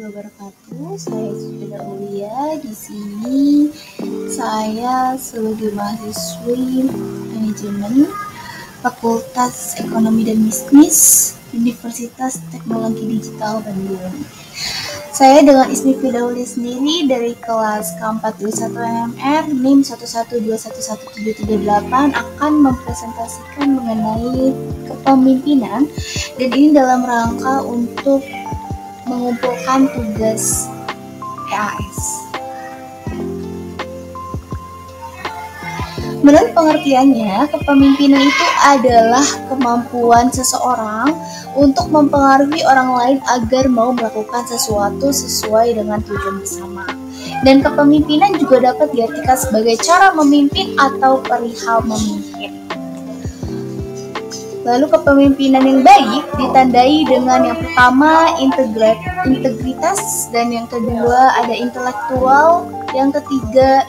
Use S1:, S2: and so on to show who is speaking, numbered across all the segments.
S1: wabarakatuh. Saya Sufida Aulia. Di sini saya sebagai mahasiswi manajemen Fakultas Ekonomi dan Bisnis Universitas Teknologi Digital Bandung. Saya dengan Ismi Fidauli sendiri dari kelas K421 MMR NIM 112111738 akan mempresentasikan mengenai kepemimpinan, dan ini dalam rangka untuk mengumpulkan tugas PAS. Menurut pengertiannya, kepemimpinan itu adalah kemampuan seseorang untuk mempengaruhi orang lain agar mau melakukan sesuatu sesuai dengan tujuan bersama. Dan kepemimpinan juga dapat diartikan sebagai cara memimpin atau perihal memimpin. Lalu kepemimpinan yang baik ditandai dengan yang pertama integritas, dan yang kedua ada intelektual, yang ketiga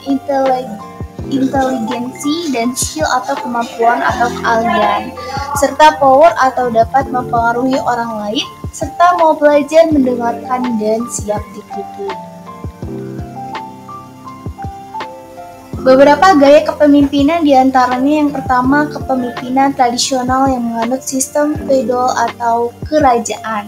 S1: inteligensi dan skill atau kemampuan atau keahlian, serta power atau dapat mempengaruhi orang lain, serta mau belajar, mendengarkan, dan siap dikritik. Beberapa gaya kepemimpinan diantaranya yang pertama kepemimpinan tradisional yang menganut sistem feodal atau kerajaan.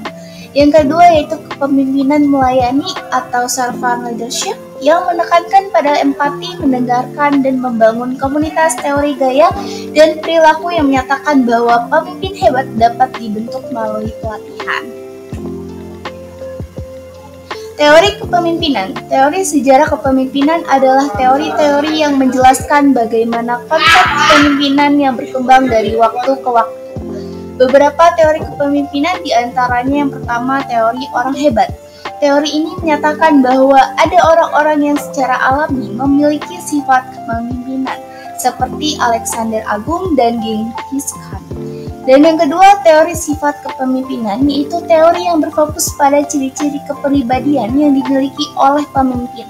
S1: Yang kedua yaitu kepemimpinan melayani atau servant leadership yang menekankan pada empati, mendengarkan, dan membangun komunitas. Teori gaya dan perilaku yang menyatakan bahwa pemimpin hebat dapat dibentuk melalui pelatihan. Teori kepemimpinan. Teori sejarah kepemimpinan adalah teori-teori yang menjelaskan bagaimana konsep kepemimpinan yang berkembang dari waktu ke waktu. Beberapa teori kepemimpinan diantaranya yang pertama teori orang hebat. Teori ini menyatakan bahwa ada orang-orang yang secara alami memiliki sifat kepemimpinan, seperti Alexander Agung dan Genghis Khan. Dan yang kedua, teori sifat kepemimpinan, yaitu teori yang berfokus pada ciri-ciri kepribadian yang dimiliki oleh pemimpin.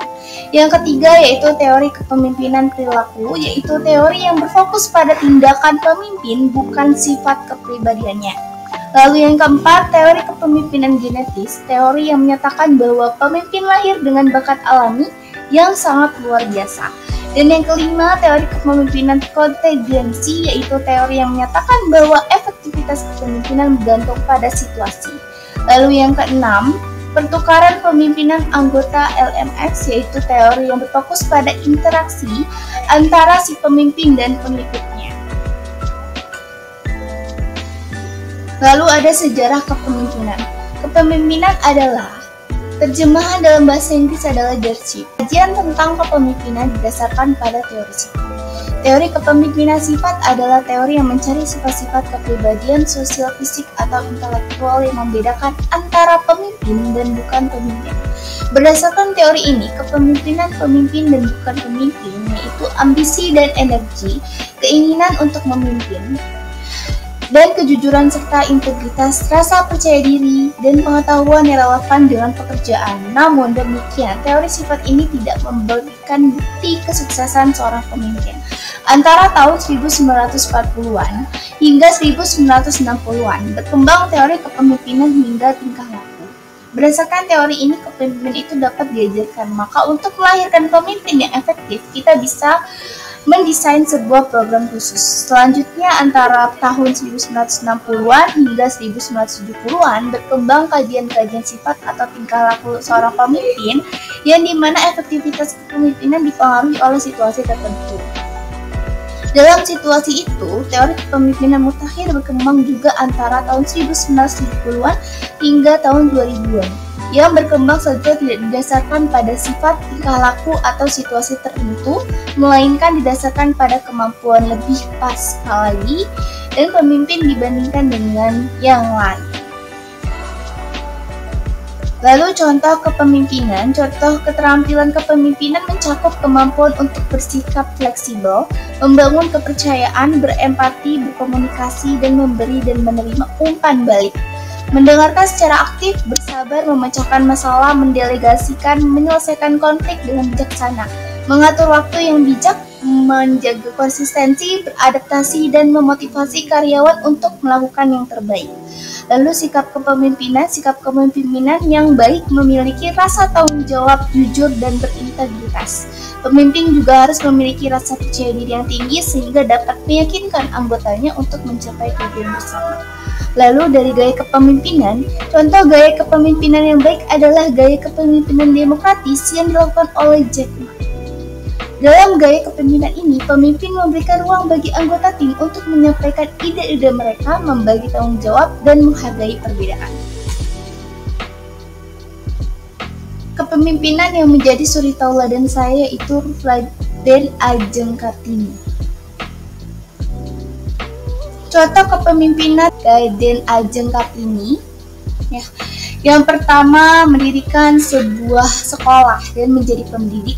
S1: Yang ketiga, yaitu teori kepemimpinan perilaku, yaitu teori yang berfokus pada tindakan pemimpin, bukan sifat kepribadiannya. Lalu yang keempat, teori kepemimpinan genetis, teori yang menyatakan bahwa pemimpin lahir dengan bakat alami yang sangat luar biasa. Dan yang kelima, teori kepemimpinan kontingensi, yaitu teori yang menyatakan bahwa efektivitas kepemimpinan bergantung pada situasi. Lalu yang keenam, pertukaran pemimpinan anggota LMX, yaitu teori yang berfokus pada interaksi antara si pemimpin dan pengikutnya. Lalu ada sejarah kepemimpinan. Kepemimpinan adalah terjemahan dalam bahasa Inggris adalah leadership. Kajian tentang kepemimpinan didasarkan pada teori sifat. Teori kepemimpinan sifat adalah teori yang mencari sifat-sifat kepribadian sosial, fisik, atau intelektual yang membedakan antara pemimpin dan bukan pemimpin. Berdasarkan teori ini, kepemimpinan pemimpin dan bukan pemimpin, yaitu ambisi dan energi, keinginan untuk memimpin, dan kejujuran serta integritas, rasa percaya diri, dan pengetahuan yang relevan dengan pekerjaan. Namun demikian, teori sifat ini tidak memberikan bukti kesuksesan seorang pemimpin. Antara tahun 1940-an hingga 1960-an, berkembang teori kepemimpinan hingga tingkah laku. Berdasarkan teori ini, kepemimpinan itu dapat diajarkan. Maka untuk melahirkan pemimpin yang efektif, kita bisa mendesain sebuah program khusus. Selanjutnya antara tahun 1960-an hingga 1970-an berkembang kajian-kajian sifat atau tingkah laku seorang pemimpin yang dimana efektivitas kepemimpinan dipengaruhi oleh situasi tertentu. Dalam situasi itu, teori kepemimpinan mutakhir berkembang juga antara tahun 1970-an hingga tahun 2000-an. Yang berkembang saja tidak didasarkan pada sifat, tingkah laku, atau situasi tertentu, melainkan didasarkan pada kemampuan lebih pasca lagi dan pemimpin dibandingkan dengan yang lain. Lalu contoh kepemimpinan, contoh keterampilan kepemimpinan mencakup kemampuan untuk bersikap fleksibel, membangun kepercayaan, berempati, berkomunikasi, dan memberi dan menerima umpan balik. Mendengarkan secara aktif, bersabar, memecahkan masalah, mendelegasikan, menyelesaikan konflik dengan bijaksana, mengatur waktu yang bijak, menjaga konsistensi, beradaptasi, dan memotivasi karyawan untuk melakukan yang terbaik. Lalu sikap kepemimpinan yang baik memiliki rasa tanggung jawab, jujur, dan berintegritas. Pemimpin juga harus memiliki rasa percaya diri yang tinggi sehingga dapat meyakinkan anggotanya untuk mencapai tujuan bersama. Lalu dari gaya kepemimpinan, contoh gaya kepemimpinan yang baik adalah gaya kepemimpinan demokratis yang dilakukan oleh Jack Ma. Dalam gaya kepemimpinan ini, pemimpin memberikan ruang bagi anggota tim untuk menyampaikan ide-ide mereka, membagi tanggung jawab, dan menghargai perbedaan. Kepemimpinan yang menjadi suri tauladan saya itu Raden Ajeng Kartini. Contoh kepemimpinan Raden Ajeng Kartini, yang pertama mendirikan sebuah sekolah dan menjadi pendidik,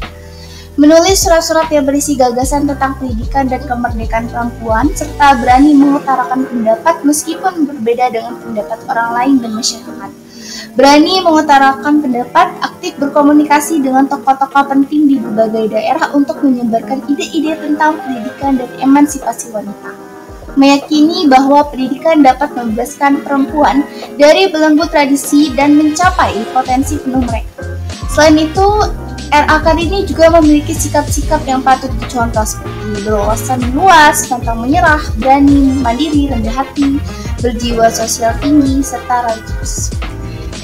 S1: menulis surat-surat yang berisi gagasan tentang pendidikan dan kemerdekaan perempuan, serta berani mengutarakan pendapat meskipun berbeda dengan pendapat orang lain dan masyarakat. Berani mengutarakan pendapat, aktif berkomunikasi dengan tokoh-tokoh penting di berbagai daerah untuk menyebarkan ide-ide tentang pendidikan dan emansipasi wanita. Meyakini bahwa pendidikan dapat membebaskan perempuan dari belenggu tradisi dan mencapai potensi penuh mereka. Selain itu, R.A. Kartini juga memiliki sikap-sikap yang patut dicontoh seperti berwawasan luas, pantang menyerah, berani, mandiri, rendah hati, berjiwa sosial tinggi, serta religius.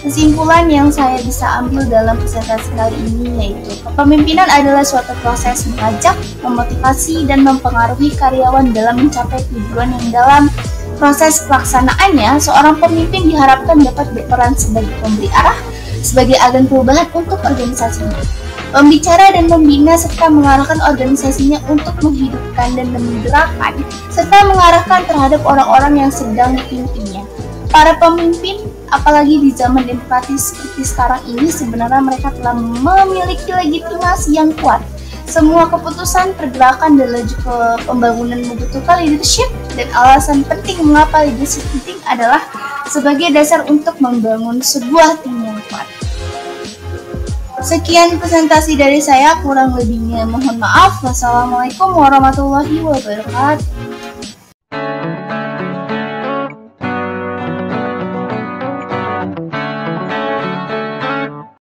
S1: Kesimpulan yang saya bisa ambil dalam presentasi kali ini yaitu kepemimpinan adalah suatu proses mengajak, memotivasi, dan mempengaruhi karyawan dalam mencapai tujuan yang dalam proses pelaksanaannya seorang pemimpin diharapkan dapat berperan sebagai pemberi arah, sebagai agen perubahan untuk organisasinya, membicara dan membina serta mengarahkan organisasinya untuk menghidupkan dan menggerakkan serta mengarahkan terhadap orang-orang yang sedang dipimpinnya. Para pemimpin, apalagi di zaman demokratis seperti sekarang ini, sebenarnya mereka telah memiliki legitimasi yang kuat. Semua keputusan, pergerakan, dan laju ke pembangunan membutuhkan leadership, dan alasan penting mengapa leadership penting adalah sebagai dasar untuk membangun sebuah tim yang kuat. Sekian presentasi dari saya, kurang lebihnya mohon maaf. Wassalamualaikum warahmatullahi wabarakatuh.